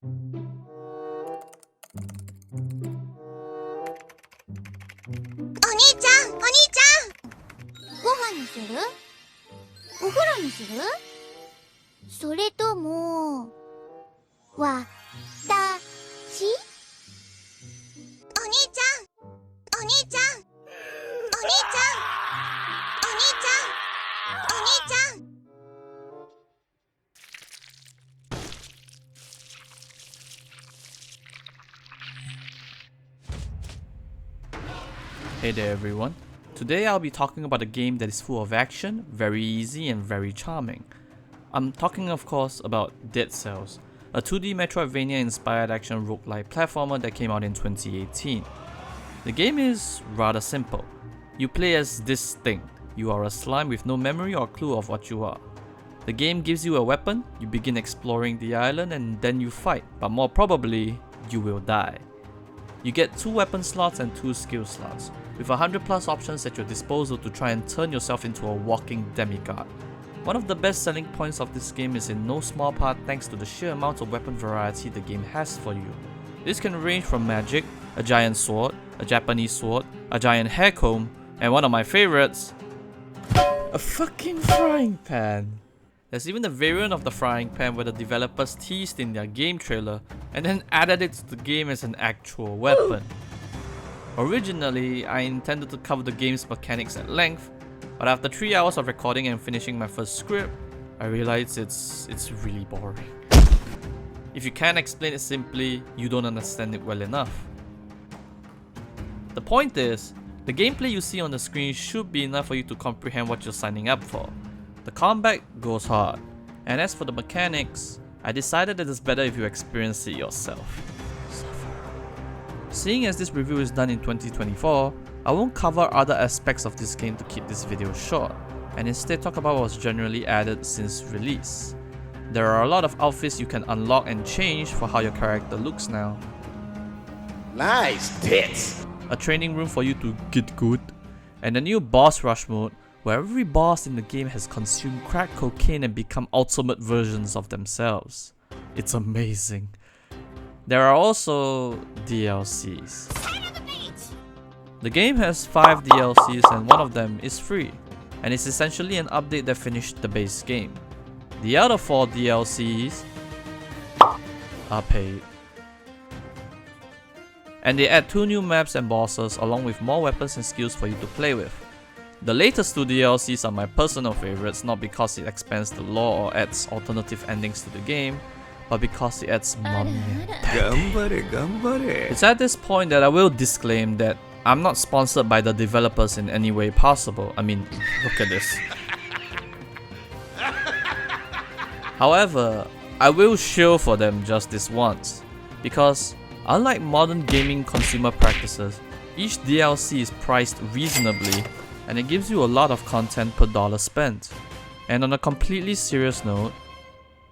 ご飯にする？お風呂にする？それともわたし？Hey there everyone. Today I'll be talking about a game that is full of action, very easy and very charming. I'm talking of course about Dead Cells, a 2D Metroidvania inspired action roguelike platformer that came out in 2018. The game is rather simple. You play as Distinct. You are a slime with no memory or clue of what you are. The game gives you a weapon, you begin exploring the island and then you fight, but more probably, you will die. You get 2 weapon slots and 2 skill slots, with 100 plus options at your disposal to try and turn yourself into a walking demigod. One of the best selling points of this game is in no small part thanks to the sheer amount of weapon variety the game has for you. This can range from magic, a giant sword, a Japanese sword, a giant hair comb, and one of my favorites, a fucking frying pan. There's even a variant of the frying pan where the developers teased in their game trailer and then added it to the game as an actual weapon. Originally, I intended to cover the game's mechanics at length, but after 3 hours of recording and finishing my first script, I realized it's really boring. If you can't explain it simply, you don't understand it well enough. The point is, the gameplay you see on the screen should be enough for you to comprehend what you're signing up for. The combat goes hard, and as for the mechanics, I decided that it's better if you experience it yourself. Seeing as this review is done in 2024, I won't cover other aspects of this game to keep this video short, and instead talk about what's generally added since release. There are a lot of outfits you can unlock and change for how your character looks now. Nice tits! A training room for you to get good, and a new boss rush mode where every boss in the game has consumed crack cocaine and become ultimate versions of themselves. It's amazing. There are also DLCs. The game has 5 DLCs and one of them is free, and it's essentially an update that finished the base game. The other 4 DLCs are paid. And they add 2 new maps and bosses along with more weapons and skills for you to play with. The latest 2 DLCs are my personal favorites, not because it expands the lore or adds alternative endings to the game, but because it adds mommy and daddy. It's at this point that I will disclaim that I'm not sponsored by the developers in any way possible. I mean, look at this. However, I will shill for them just this once, because unlike modern gaming consumer practices, each DLC is priced reasonably and it gives you a lot of content per dollar spent. And on a completely serious note,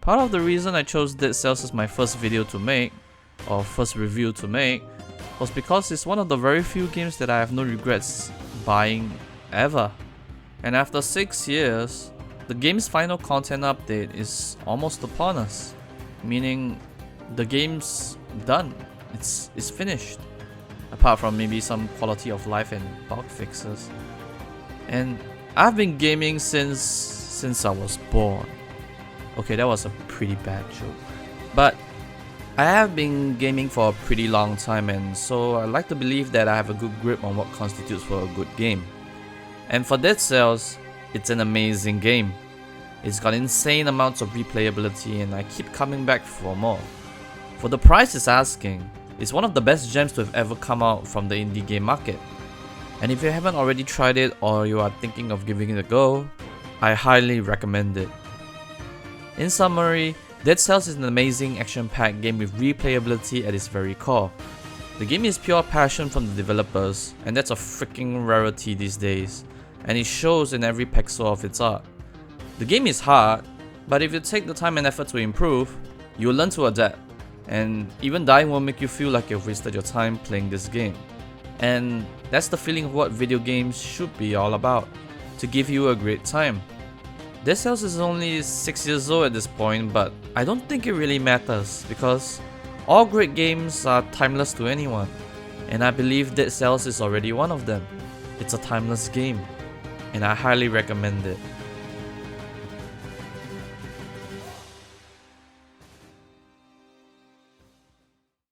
part of the reason I chose Dead Cells as my first video to make, or first review to make, was because it's one of the very few games that I have no regrets buying ever. And after 6 years, the game's final content update is almost upon us, meaning the game's done, it's finished, apart from maybe some quality of life and bug fixes. And I've been gaming since I was born. Okay, that was a pretty bad joke. But I have been gaming for a pretty long time, and so I like to believe that I have a good grip on what constitutes for a good game. And for Dead Cells, it's an amazing game. It's got insane amounts of replayability and I keep coming back for more. For the price it's asking, it's one of the best gems to have ever come out from the indie game market. And if you haven't already tried it or you are thinking of giving it a go, I highly recommend it. In summary, Dead Cells is an amazing action-packed game with replayability at its very core. The game is pure passion from the developers, and that's a freaking rarity these days, and it shows in every pixel of its art. The game is hard, but if you take the time and effort to improve, you'll learn to adapt, and even dying won't make you feel like you've wasted your time playing this game. And that's the feeling of what video games should be all about, to give you a great time. Dead Cells is only 6 years old at this point, but I don't think it really matters because All great games are timeless to anyone, and I believe Dead Cells is already one of them. It's a timeless game, and I highly recommend it.